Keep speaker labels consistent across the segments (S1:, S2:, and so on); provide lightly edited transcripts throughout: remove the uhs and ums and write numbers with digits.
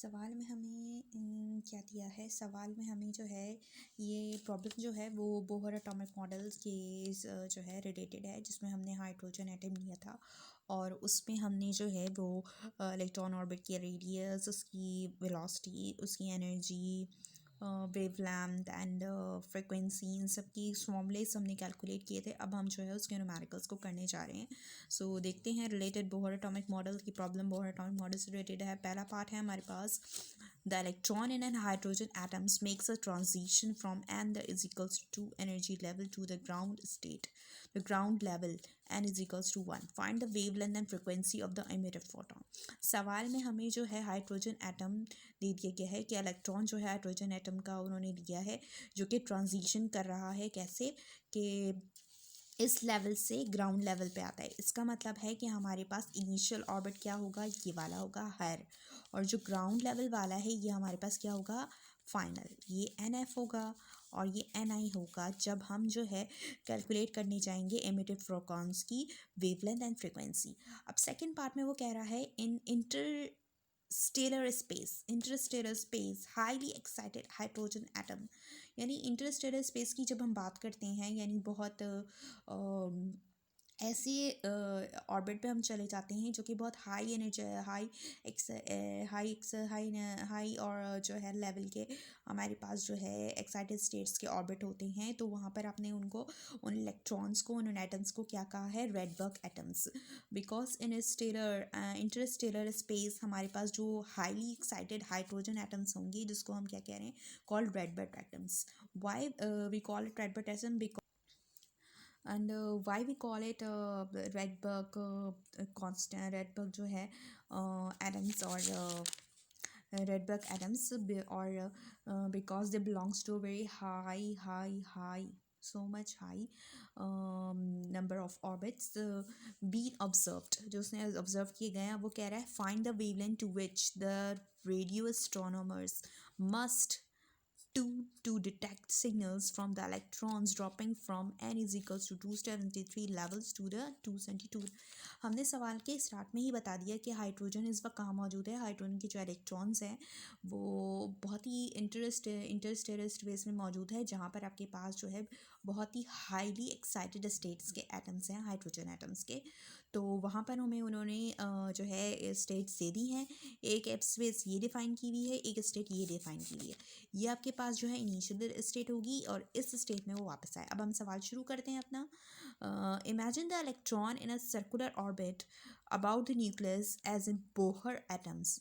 S1: सवाल में हमें क्या दिया है। सवाल में हमें जो है ये प्रॉब्लम जो है वो बोहर एटॉमिक मॉडल्स के जो है रिलेटेड है, जिसमें हमने हाइड्रोजन एटम लिया था और उसमें हमने जो है वो इलेक्ट्रॉन ऑर्बिट की रेडियस, उसकी वेलोसिटी, उसकी एनर्जी, वेवलेंथ एंड फ्रिक्वेंसी, इन सब की फॉर्मूलेस हमने कैलकुलेट किए थे। अब हम जो है उसके न्यूमेरिकल्स को करने जा रहे हैं। सो देखते हैं रिलेटेड बोहर एटॉमिक मॉडल की प्रॉब्लम बोहर एटॉमिक मॉडल से रिलेटेड है। पहला पार्ट है हमारे पास, the electron in an hydrogen atoms makes a transition from n the is equals to energy level to the ground state, the ground level n is equals to 1, find the wavelength and frequency of the emitted photon. सवाल में हमें जो है hydrogen atom दे दिया गया है कि electron जो है हाइड्रोजन एटम का उन्होंने लिया है, जो कि ट्रांजिशन कर रहा है कैसे कि इस लेवल से ग्राउंड लेवल पे आता है। इसका मतलब है कि हमारे पास इनिशियल ऑर्बिट क्या होगा, ये वाला होगा हायर, और जो ग्राउंड लेवल वाला है ये हमारे पास क्या होगा, फाइनल। ये एन एफ होगा और ये एन आई होगा जब हम जो है कैलकुलेट करने जाएंगे एमिटेड फोटॉन्स की वेवलेंथ एंड फ्रिक्वेंसी। अब सेकेंड पार्ट में वो कह रहा है in interstellar space highly excited hydrogen atom. यानी इंटरस्टेलर स्पेस की जब हम बात करते हैं, यानी बहुत ऐसे ऑर्बिट पे हम चले जाते हैं जो कि बहुत हाई एनर्जी, हाई और जो है लेवल के हमारे पास जो है एक्साइटेड स्टेट्स के ऑर्बिट होते हैं। तो वहाँ पर आपने उनको, उन इलेक्ट्रॉन्स को, उन एटम्स को क्या कहा है, Rydberg atoms. Because in interstellar space हमारे पास जो हाईली एक्साइटेड हाइड्रोजन एटम्स होंगे, जिसको हम क्या कह रहे हैं, called Rydberg atoms. Why we call it Rydberg atom, and why we call it Rydberg constant, Rydberg जो है एटम्स और रेडबर्ग एटम्स, और because they belongs to very high so much high number of orbits being observed, जो उसने observe किए गए हैं। वो कह रहा है find the wavelength to which the radio astronomers must to detect signals from the electrons dropping from n is equals to 273 levels to the 272। हमने सवाल के स्टार्ट में ही बता दिया कि हाइड्रोजन इस वक्त कहाँ मौजूद है। हाइड्रोजन के जो इलेक्ट्रॉन्स हैं वो बहुत ही इंटरस्टेलर स्पेस में मौजूद है, जहाँ पर आपके पास जो है बहुत ही हाईली एक्साइटेड स्टेट्स के एटम्स हैं, हाइड्रोजन एटम्स के। तो वहाँ पर हमें उन्होंने जो है स्टेट्स दे दी हैं। एक स्पेस ये डिफाइन की हुई है, एक स्टेट ये डिफाइन की हुई है। ये आपके पास जो है इनिशियल स्टेट होगी और इस स्टेट में वो वापस आए। अब हम सवाल शुरू करते हैं अपना। Imagine the electron in a circular orbit about the nucleus as in Bohr atoms.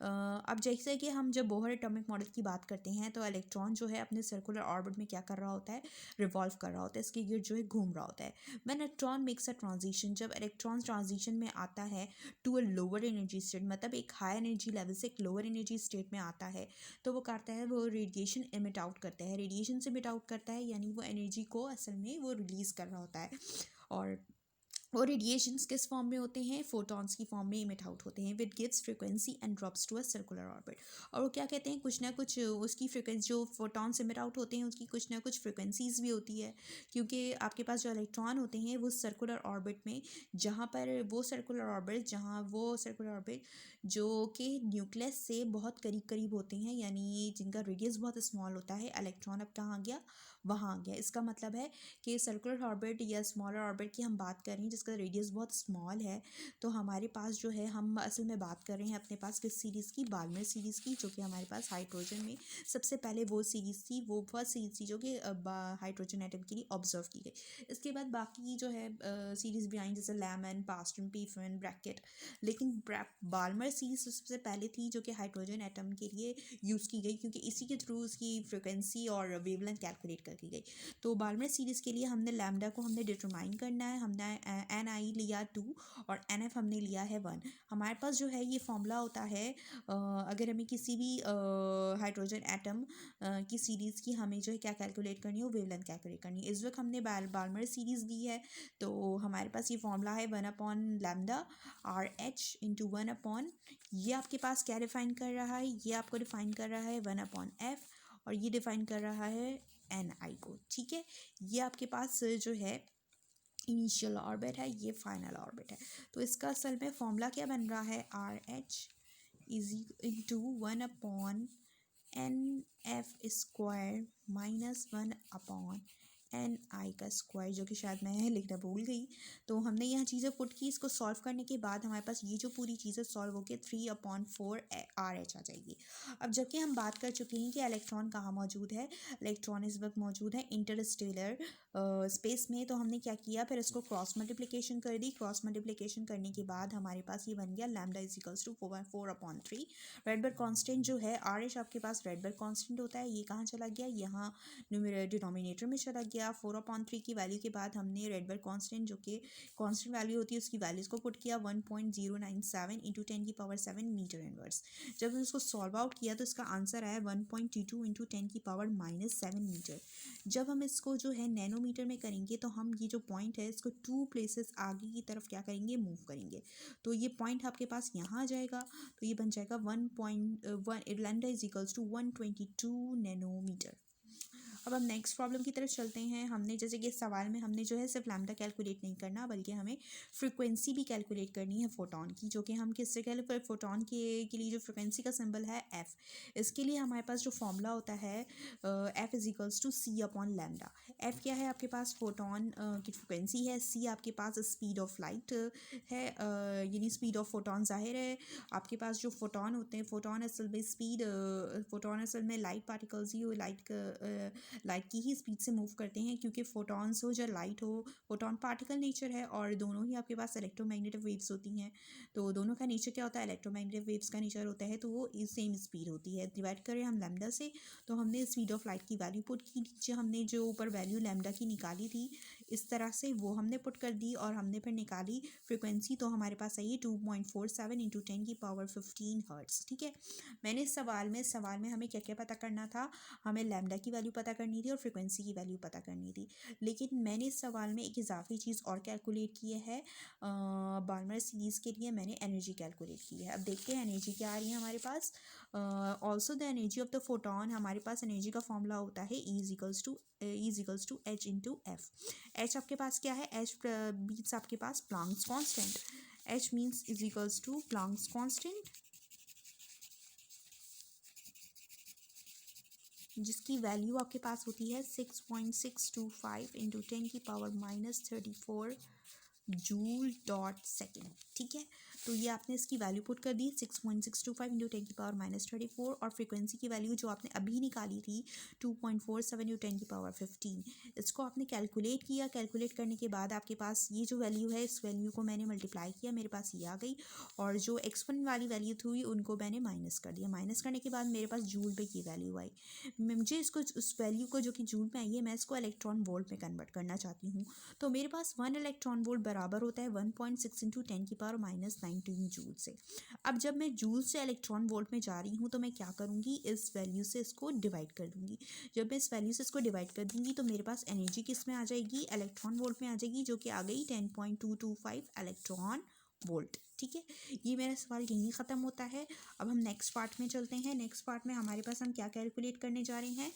S1: अब जैसे कि हम जब बोहर एटॉमिक मॉडल की बात करते हैं तो इलेक्ट्रॉन जो है अपने सर्कुलर ऑर्बिट में क्या कर रहा होता है, रिवॉल्व कर रहा होता है, इसके गिर्द जो है घूम रहा होता है। When electron makes a transition, जब इलेक्ट्रॉन ट्रांजिशन में आता है to a lower energy state, मतलब एक हाई एनर्जी लेवल से एक लोअर एनर्जी स्टेट में आता है, तो वो करता है, वो रेडिएशन इमिट आउट करता है। रेडिएशन से इमिट आउट करता है यानी वो एनर्जी को असल में वो रिलीज़ कर रहा होता है। और वो रेडिएशंस किस फॉर्म में होते हैं, फोटॉन्स की फॉर्म में इमिट आउट होते हैं, with gives frequency and drops to a circular orbit. और वो क्या कहते हैं, कुछ ना कुछ उसकी फ्रीक्वेंसी, जो फोटॉन्स इमिट आउट होते हैं उसकी कुछ ना कुछ फ्रीक्वेंसीज भी होती है, क्योंकि आपके पास जो इलेक्ट्रॉन होते हैं वो सर्कुलर ऑर्बिट में, वो सर्कुलर ऑर्बिट जो कि न्यूक्लियस से बहुत करीब करीब होते हैं, यानी जिनका रेडियस बहुत स्मॉल होता है। इलेक्ट्रॉन अब कहाँ गया, वहाँ आ गया। इसका मतलब है कि सर्कुलर ऑर्बिट या स्मॉलर ऑर्बिट की हम बात कर रहे हैं जिसका रेडियस बहुत स्मॉल है। तो हमारे पास जो है, हम असल में बात कर रहे हैं अपने पास किस सीरीज़ की, बाल्मर सीरीज़ की, जो कि हमारे पास हाइड्रोजन में सबसे पहले वो सीरीज़ थी, वो फर्स्ट सीरीज़ थी जो कि हाइड्रोजन एटम के लिए ऑब्जर्व की गई। इसके बाद बाकी जो है सीरीज़ भी आई, जैसे लैमन, पास्टन, पीफन, ब्रैकेट। लेकिन बाल्मर सीरीज़ सबसे पहले थी जो कि हाइड्रोजन एटम के लिए यूज़ की गई, क्योंकि इसी के थ्रू उसकी फ्रिक्वेंसी और वेवलेंथ कैलकुलेट कर की गई। तो बाल्मर सीरीज़ के लिए हमने लैम्डा को हमने डिटरमाइन करना है। हमने एन आई लिया 2 और एन एफ हमने लिया है 1। हमारे पास जो है ये फॉर्मूला होता है, अगर हमें किसी भी हाइड्रोजन एटम की सीरीज़ की हमें जो है क्या कैलकुलेट करनी है, वो वेवलेंथ कैलकुलेट करनी है। इस वक्त हमने बाल्मर सीरीज़ ली है, तो हमारे पास ये फॉर्मूला है 1/लैम्डा आर एच इंटू 1/, ये आपके पास क्या डिफाइन कर रहा है, ये आपको डिफाइन कर रहा है 1/f, और ये डिफाइन कर रहा है एन आई को। ठीक है, ये आपके पास जो है इनिशियल ऑर्बिट है, ये फाइनल ऑर्बिट है। तो इसका असल में फॉर्मूला क्या बन रहा है, R H is into 1/NF² -1/NI का स्क्वायर, जो कि शायद मैं लिखना भूल गई। तो हमने यहाँ चीज़ें पुट की, इसको सॉल्व करने के बाद हमारे पास ये जो पूरी चीज़ें सॉल्व होकर 3/4 RH आ जाएगी। अब जबकि हम बात कर चुके हैं कि इलेक्ट्रॉन कहाँ मौजूद है, इलेक्ट्रॉन इस वक्त मौजूद है इंटरस्टेलर स्पेस में। तो हमने क्या किया, फिर इसको क्रॉस मल्टीप्लिकेशन कर दी। क्रॉस मल्टीप्लिकेशन करने के बाद हमारे पास ये बन गया lambda is equals to 4/3। Rydberg constant जो है RH आपके पास रेडबर्ग कांस्टेंट होता है, ये कहाँ चला गया, यहाँ डिनोमिनेटर में चला गया। 4/3 की वैल्यू के बाद हमने रेडबर्ग कांस्टेंट जो कि कांस्टेंट वैल्यू होती है उसकी वैल्यूज़ को पुट किया 1.097 इंटू 10⁻7 मीटर इनवर्स। जब हमने उसको सॉल्व आउट किया तो इसका आंसर आया 1.22 इंटू 10⁻7 मीटर। जब हम इसको जो है नैनोमीटर में करेंगे तो हम ये जो पॉइंट है इसको 2 प्लेसेस आगे की तरफ क्या करेंगे, मूव करेंगे। तो ये पॉइंट आपके पास यहाँ आ जाएगा, तो ये बन जाएगा 1.1 lambda is equals to 122 nanometre. अब हम नेक्स्ट प्रॉब्लम की तरफ चलते हैं। हमने जैसे कि इस सवाल में हमने जो है सिर्फ लैम्डा कैलकुलेट नहीं करना, बल्कि हमें फ्रीक्वेंसी भी कैलकुलेट करनी है फोटोन की, जो कि हम किससे कैलकुलेट, फोटोन के लिए जो फ्रीक्वेंसी का सिंबल है एफ, इसके लिए हमारे पास जो फॉर्मूला होता है F is equals to C/λ। F क्या है आपके पास, फोटोन की फ्रिक्वेंसी है। सी आपके पास स्पीड ऑफ लाइट है, यानी स्पीड ऑफ फोटोन। जाहिर है आपके पास जो फोटोन होते हैं, फोटोन असल में स्पीड, फोटोन असल में लाइट पार्टिकल्स ही लाइट की ही स्पीड से मूव करते हैं, क्योंकि फोटॉन्स हो या लाइट हो, फोटोन पार्टिकल नेचर है और दोनों ही आपके पास इलेक्ट्रोमैग्नेटिक वेव्स होती हैं। तो दोनों का नेचर क्या होता है, इलेक्ट्रोमैग्नेटिक वेव्स का नेचर होता है, तो वो सेम स्पीड होती है। डिवाइड करें हम लैम्डा से, तो हमने स्पीड ऑफ लाइट की वैल्यू पुट की, नीचे हमने जो ऊपर वैल्यू लैम्डा की निकाली थी इस तरह से वो हमने पुट कर दी, और हमने फिर निकाली फ्रिक्वेंसी। तो हमारे पास आई है 2.47 इंटू 10⁻15 हर्ट्स। ठीक है, मैंने इस सवाल में हमें क्या क्या पता करना था, हमें लैम्डा की वैल्यू पता करनी थी और फ्रिक्वेंसी की वैल्यू पता करनी थी। लेकिन मैंने इस सवाल में एक इजाफी चीज़ और कैलकुलेट की है, बाल्मर सीरीज़ के लिए मैंने एनर्जी कैलकुलेट की है। अब देखते हैं एनर्जी क्या आ रही है हमारे पास। Also the energy of the photon, हमारे पास एनर्जी का फॉर्मूला होता है E is equals to H into F. H आपके पास क्या है, एच मीन्स आपके पास Planck's constant. H means is equals to Planck's constant, जिसकी वैल्यू आपके पास होती है 6.625 इंटू 10⁻34 जूल/सेकेंड। ठीक है, तो ये आपने इसकी वैल्यू पुट कर दी 6.625 इंटू 10⁻34, और फ्रीक्वेंसी की वैल्यू जो आपने अभी निकाली थी 2.47 इंटू 10⁻15, इसको आपने कैलकुलेट किया। कैलकुलेट करने के बाद आपके पास ये जो वैल्यू है, इस वैल्यू को मैंने मल्टीप्लाई किया, मेरे पास ये आ गई, और जो एक्सपोनेंट वाली वैल्यू थी उनको मैंने माइनस कर दिया। माइनस करने के बाद मेरे पास जूल पे की वैल्यू आई। मुझे इसको, उस वैल्यू को जो कि जूल में आई है, मैं इसको इलेक्ट्रॉन वोल्ट में कन्वर्ट करना चाहती हूँ। तो मेरे पास 1 इलेक्ट्रॉन वोल्ट बराबर होता है 1.6 इंटू 10⁻19 जूल से। अब जब मैं जूल से इलेक्ट्रॉन वोल्ट में जा रही हूँ तो मैं क्या करूँगी, इस वैल्यू से इसको डिवाइड कर दूँगी। जब मैं इस वैल्यू से इसको डिवाइड कर दूँगी तो मेरे पास एनर्जी किस में आ जाएगी, इलेक्ट्रॉन वोल्ट में आ जाएगी, जो कि आ गई 10.225 इलेक्ट्रॉन वोल्ट। ठीक है, ये मेरा सवाल यहीं ख़त्म होता है। अब हम नेक्स्ट पार्ट में चलते हैं। नेक्स्ट पार्ट में हमारे पास हम क्या कैलकुलेट करने जा रहे हैं,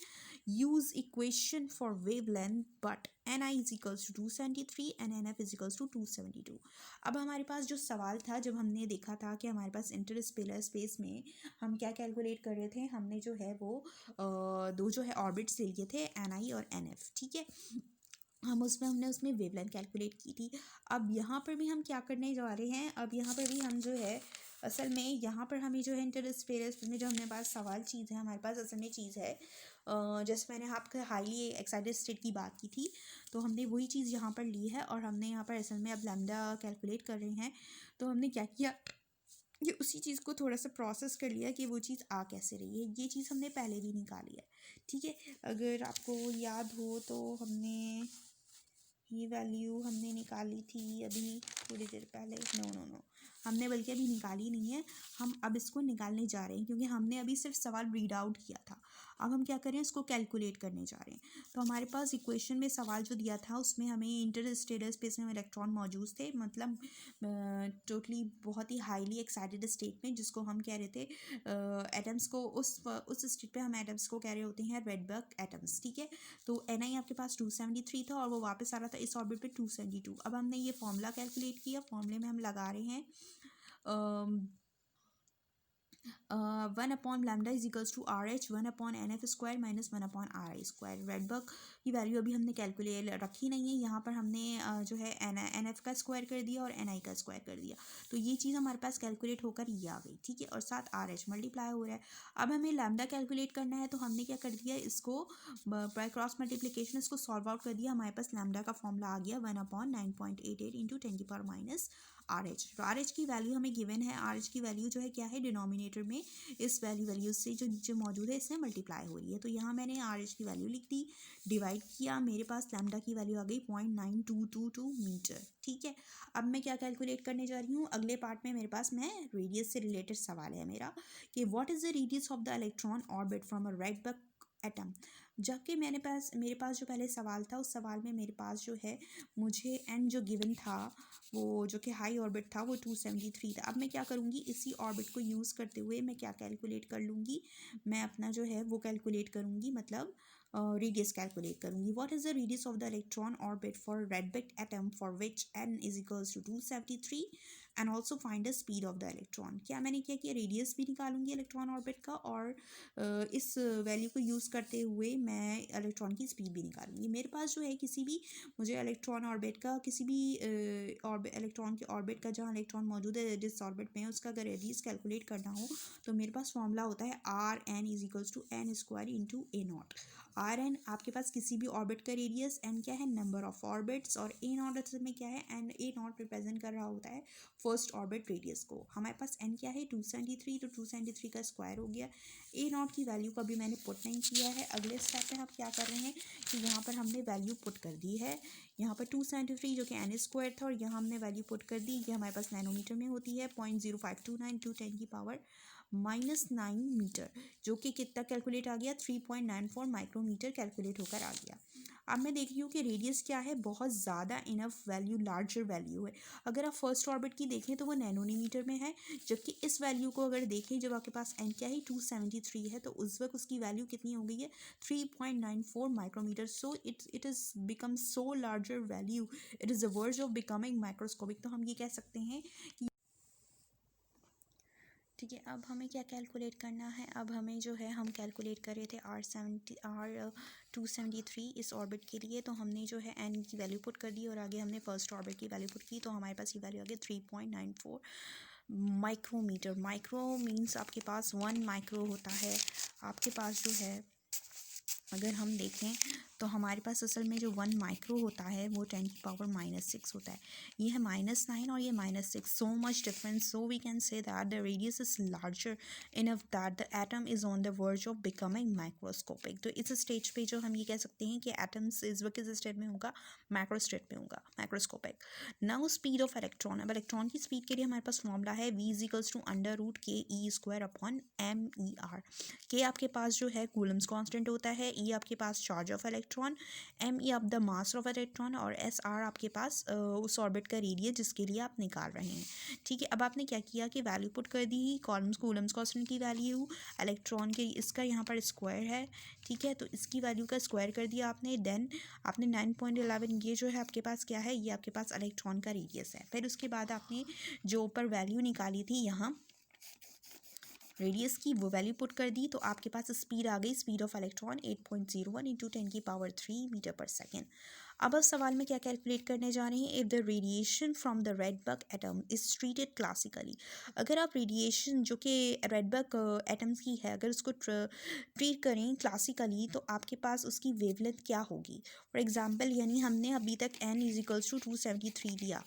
S1: use equation for wavelength but ni is equals to 273 and nf is equals to 272। अब हमारे पास जो सवाल था, जब हमने देखा था कि हमारे पास इंटरस्टेलर स्पेस में हम क्या कैलकुलेट कर रहे थे, हमने जो है वो दो जो है ऑर्बिट्स ले लिए थे ni और nf। ठीक है, हमने उसमें वेवलेंथ कैलकुलेट की थी। अब यहाँ पर भी हम क्या करने जा रहे हैं, अब यहाँ पर भी हम जो है असल में यहाँ पर हमें जो है इंटरस्टेलर में जो हमारे पास सवाल चीज़ है, हमारे पास असल में चीज़ है, जैसे मैंने आपके हाईली एक्साइटेड स्टेट की बात की थी, तो हमने वही चीज़ यहाँ पर ली है, और हमने यहाँ पर असल में अब लैम्डा कैलकुलेट कर रहे हैं। तो हमने क्या किया, ये उसी चीज़ को थोड़ा सा प्रोसेस कर लिया कि वो चीज़ आ कैसे रही है। ये चीज़ हमने पहले भी निकाली है। ठीक है, अगर आपको याद हो तो हमने ये वैल्यू हमने निकाली थी अभी थोड़ी देर पहले। नो, हमने बल्कि अभी निकाली नहीं है, हम अब इसको निकालने जा रहे हैं, क्योंकि हमने अभी सिर्फ सवाल रीड आउट किया था। अब हम क्या करें, इसको कैलकुलेट करने जा रहे हैं। तो हमारे पास इक्वेशन में सवाल जो दिया था उसमें हमें इंटरस्टेलर स्पेस में इलेक्ट्रॉन मौजूद थे, मतलब टोटली बहुत ही हाईली एक्साइटेड स्टेट में, जिसको हम कह रहे थे एटम्स को, उस स्टेट पे हम एटम्स को कह रहे होते हैं रेडबर्ग एटम्स। ठीक है, तो ni आपके पास 273 था और वो वापस आ रहा था इस ऑर्बिट पे 272। अब हमने ये फॉर्मूला कैलकुलेट किया, फॉर्मूले में हम लगा रहे हैं 1 upon lambda is equals to R H 1 upon N F square minus 1 upon R I square. Rydberg की वैल्यू अभी हमने कैलकुलेट रखी नहीं है, यहाँ पर हमने जो है एन एफ का स्क्वायर कर दिया और एन आई का स्क्वायर कर दिया, तो ये चीज़ हमारे पास कैलकुलेट होकर ये आ गई, ठीक है, और साथ आर एच मल्टीप्लाई हो रहा है। अब हमें लैम्डा कैलकुलेट करना है, तो हमने क्या कर दिया, इसको बाय क्रॉस मल्टीप्लिकेशन इसको सॉल्व आउट कर दिया, हमारे पास लैम्डा का फॉर्मूला आ गया 1 अपॉन 9.88 इंटू 10 की पावर माइनस आर एच। तो आर एच की वैल्यू हमें गिवन है, आर एच की वैल्यू जो है क्या है, डिनोमिनेटर में इस वैल्यू से जो नीचे मौजूद है इससे मल्टीप्लाई हो रही है, तो यहाँ मैंने आर एच की वैल्यू लिख दी, डिवाइड किया, मेरे पास लैम्डा की वैल्यू आ गई 0.9222 मीटर, ठीक है। अब मैं क्या कैलकुलेट करने जा रही हूँ, अगले पार्ट में मेरे पास मैं रेडियस से रिलेटेड सवाल है मेरा कि what is the radius of the electron orbit from a Rydberg atom. जबकि मेरे पास जो पहले सवाल था, उस सवाल में मेरे पास जो है मुझे एन जो गिवन था, वो जो कि हाई ऑर्बिट था वो 273 था। अब मैं क्या करूँगी, इसी ऑर्बिट को यूज़ करते हुए मैं क्या कैलकुलेट कर लूँगी, मैं अपना जो है वो कैलकुलेट करूँगी, मतलब रेडियस कैलकुलेट करूँगी। What is the radius of the electron orbit for Rydberg atom for which N is equals to 273 and also find the speed of the electron. क्या मैंने क्या किया, रेडियस भी निकालूंगी इलेक्ट्रॉन ऑर्बिट का, और इस वैल्यू को यूज़ करते हुए मैं इलेक्ट्रॉन की स्पीड भी निकालूंगी। मेरे पास जो है किसी भी, मुझे इलेक्ट्रॉन ऑर्बिट का किसी भी इलेक्ट्रॉन के ऑर्बिट का जहाँ इलेक्ट्रॉन मौजूद है जिस ऑर्बिट में, उसका अगर रेडियस कैलकुलेट करना हो, तो मेरे पास फॉर्मूला होता है R N is equals to N square into a naught. R N आपके पास किसी भी ऑर्बिट का रेडियस, एन क्या है, नंबर ऑफ ऑर्बिट्स, और ए नॉट में क्या है, एन ए नॉट रिप्रेजेंट कर रहा होता है फर्स्ट ऑर्बिट रेडियस को। हमारे पास एन क्या है 273, तो 273 का स्क्वायर हो गया। ए नॉट की वैल्यू को अभी मैंने पुट नहीं किया है, अगले स्टेप में हम क्या कर रहे हैं कि यहाँ पर हमने वैल्यू पुट कर दी है, यहाँ पर 273 जो कि एन स्क्वायर था, और यहाँ हमने वैल्यू पुट कर दी, ये हमारे पास नैनोमीटर में होती है 0.0529 टू 10 की पावर -9 मीटर, जो कि कितना कैलकुलेट आ गया, 3.94 माइक्रोमीटर कैलकुलेट होकर आ गया। अब मैं देख रही हूँ कि रेडियस क्या है, बहुत ज़्यादा इनफ वैल्यू, लार्जर वैल्यू है। अगर आप फर्स्ट ऑर्बिट की देखें तो वो नैनोमीटर में है, जबकि इस वैल्यू को अगर देखें, जब आपके पास एन क्या है 273 है, तो उस वक्त उसकी वैल्यू कितनी हो गई है, 3.94 micrometre. So it is become so larger value, it is the verge of becoming microscopic. तो हम ये कह सकते हैं कि, ठीक है। अब हमें क्या कैलकुलेट करना है, अब हमें जो है, हम कैलकुलेट कर रहे थे R273 इस ऑर्बिट के लिए, तो हमने जो है एन की वैल्यू पुट कर दी, और आगे हमने फर्स्ट ऑर्बिट की वैल्यू पुट की, तो हमारे पास ये वैल्यू आ गई 3.94 माइक्रोमीटर। माइक्रो मीन्स आपके पास 1 माइक्रो होता है, आपके पास जो है, अगर हम देखें तो हमारे पास असल में जो 1 माइक्रो होता है वो 10 की पावर -6 होता है। ये है -9 और ये -6, so much difference, so we can say that the radius is larger enough that the atom is on the verge of becoming microscopic. तो इस स्टेज पे जो हम ये कह सकते हैं कि एटम्स इस वक्त किस स्टेट में होगा, माइक्रो स्टेट में होगा, microscopic. Now speed of electron. अब इलेक्ट्रॉन की स्पीड के लिए हमारे पास फॉर्मूला है v is equals to √ke² upon MER। के आपके पास जो है कूलम्स कांस्टेंट होता है, ई आपके पास charge of electron, M E आप द मास ऑफ इलेक्ट्रॉन, और एस आर आपके पास उस ऑर्बिट का रेडियस जिसके लिए आप निकाल रहे हैं, ठीक है। अब आपने क्या किया कि वैल्यू पुट कर दी, कूलम्स कांस्टेंट की वैल्यू, इलेक्ट्रॉन के इसका यहाँ पर स्क्वायर है, ठीक है, तो इसकी वैल्यू का स्क्वायर कर दिया आपने, देन आपने 9.11, ये जो है आपके पास क्या है, ये आपके पास इलेक्ट्रॉन का रेडियस है। फिर उसके बाद आपने जो ऊपर वैल्यू निकाली थी यहाँ रेडियस की, वो वैल्यू पुट कर दी, तो आपके पास स्पीड आ गई, स्पीड ऑफ इलेक्ट्रॉन 8.01 इंटू 10 की पावर 3 मीटर पर सेकेंड। अब इस सवाल में क्या कैलकुलेट करने जा रहे हैं, if the radiation from the Rydberg atom is treated classically. अगर आप रेडिएशन जो कि रेडबर्ग एटम्स की है, अगर उसको ट्रीट करें क्लासिकली, तो आपके पास उसकी वेवलेंथ क्या होगी। फॉर एग्जांपल, यानी हमने अभी तक n इज इक्वल्स टू 273 लिया,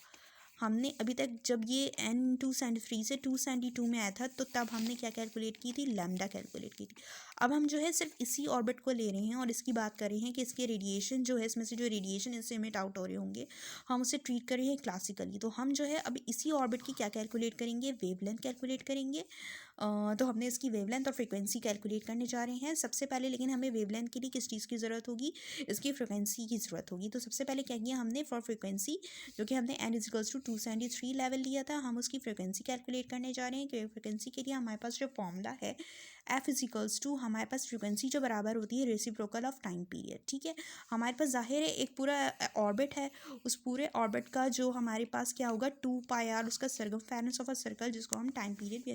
S1: हमने अभी तक जब ये n 273 से 272 में आया था, तो तब हमने क्या कैलकुलेट की थी, लैम्डा कैलकुलेट की थी। अब हम जो है सिर्फ इसी ऑर्बिट को ले रहे हैं और इसकी बात कर रहे हैं कि इसके रेडिएशन जो है, इसमें से जो रेडिएशन इससे इमिट आउट हो रहे होंगे, हम उसे ट्रीट कर रहे हैं क्लासिकली। तो हम जो है अब इसी ऑर्बिट की क्या कैलकुलेट करेंगे, वेवलेंथ कैलकुलेट करेंगे। तो हमने इसकी वेवलेंथ और फ्रिक्वेंसी कैलकुलेट करने जा रहे हैं सबसे पहले, लेकिन हमें वेवलेंथ के लिए किस चीज़ की ज़रूरत होगी, इसकी फ्रिक्वेंसी की ज़रूरत होगी। तो सबसे पहले क्या किया हमने, फॉर फ्रिक्वेंसी जो कि हमने n is equals to 273 level लिया था, हम उसकी फ्रिक्वेंसी कैलकुलेट करने जा रहे हैं। क्योंकि फ्रिक्वेंसी के लिए हमारे पास जो फॉर्मूला है F = हमारे पास फ्रिक्वेंसी जो बराबर होती है रेसिप्रोकल ऑफ टाइम पीरियड। ठीक है, हमारे पास जाहिर है एक पूरा ऑर्बिट है, उस पूरे ऑर्बिट का जो हमारे पास क्या होगा 2πr उसका सर्कमफेरेंस ऑफ अ सर्कल, जिसको हम टाइम पीरियड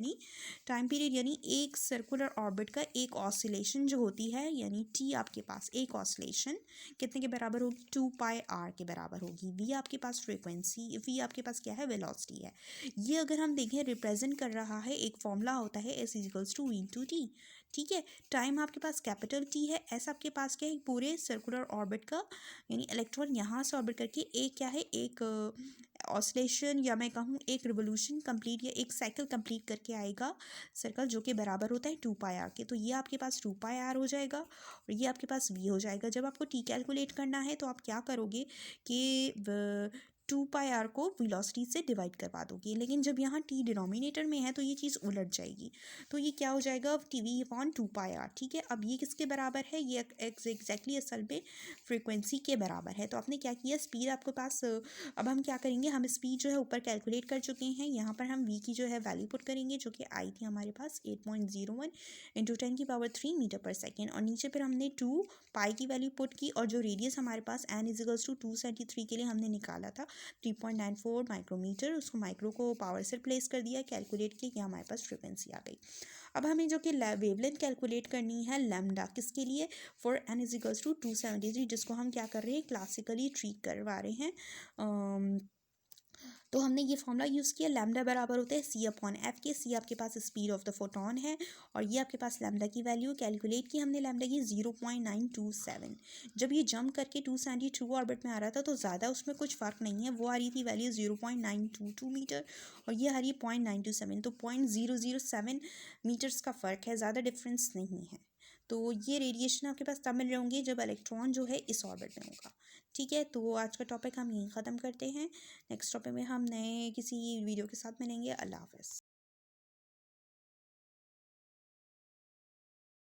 S1: यानी एक सर्कुलर ऑर्बिट का एक ऑसिलेशन जो होती है, यानी टी आपके पास एक ऑसिलेशन कितने के बराबर होगी 2πr के बराबर होगी। वी आपके पास फ्रीक्वेंसी, वी आपके पास क्या है वेलोसिटी है। ये अगर हम देखें रिप्रेजेंट कर रहा है, एक फॉर्मूला होता है S = V/T। ठीक है, टाइम आपके पास कैपिटल टी है, एस आपके पास क्या है पूरे सर्कुलर ऑर्बिट का, यानी इलेक्ट्रॉन यहाँ से ऑर्बिट करके एक क्या है एक ऑसिलेशन या मैं कहूँ एक रिवोल्यूशन कंप्लीट या एक साइकिल कंप्लीट करके आएगा सर्कल, जो कि बराबर होता है 2πr के। तो ये आपके पास 2πr हो जाएगा और ये आपके पास v हो जाएगा। जब आपको t कैलकुलेट करना है तो आप क्या करोगे कि 2πr को वेलोसिटी से डिवाइड करवा दोगे, लेकिन जब यहाँ t डिनोमिनेटर में है तो ये चीज़ उलट जाएगी। तो ये क्या हो जाएगा v/2πr। ठीक है, अब ये किसके बराबर है, ये एग्जैक्टली असल में फ्रीक्वेंसी के बराबर है। तो आपने क्या किया, स्पीड आपके पास, अब हम क्या करेंगे, हम स्पीड जो है ऊपर कैलकुलेट कर चुके हैं, यहाँ पर हम v की जो है वैल्यू पुट करेंगे, जो कि आई थी हमारे पास 8.01 × 10⁻³ मीटर/सेकेंड, और नीचे फिर हमने 2π की वैल्यू पुट की, और जो रेडियस हमारे पास n = 273 के लिए हमने निकाला था 3.94 माइक्रोमीटर, उसको माइक्रो को पावर से प्लेस कर दिया, कैलकुलेट किया कि हमारे पास फ्रिक्वेंसी आ गई। अब हमें जो कि वेवलेंथ कैलकुलेट करनी है लैम्डा, किसके लिए, फॉर n = 273, जिसको हम क्या कर रहे हैं क्लासिकली ट्रीट करवा रहे हैं। तो हमने ये फॉर्मूला यूज़ किया, लैम्डा बराबर होता है C/F के। C आपके पास स्पीड ऑफ द फोटोन है, और ये आपके पास लैम्डा की वैल्यू कैलकुलेट की हमने, लैम्डा की 0.927। जब ये जंप करके 272 ऑर्बिट में आ रहा था तो ज़्यादा उसमें कुछ फ़र्क नहीं है, वो आ रही थी वैल्यू 0.922 मीटर और ये आ रही है 0.927, तो 0.007 मीटर्स का फ़र्क है, ज़्यादा डिफरेंस नहीं है। तो ये रेडिएशन आपके पास तब मिल रहे होंगे जब इलेक्ट्रॉन जो है इस ऑर्बिट में होगा। ठीक है, तो आज का टॉपिक हम यहीं ख़त्म करते हैं। नेक्स्ट टॉपिक में हम नए किसी वीडियो के साथ मिलेंगे। अल्लाह हाफ़िज़।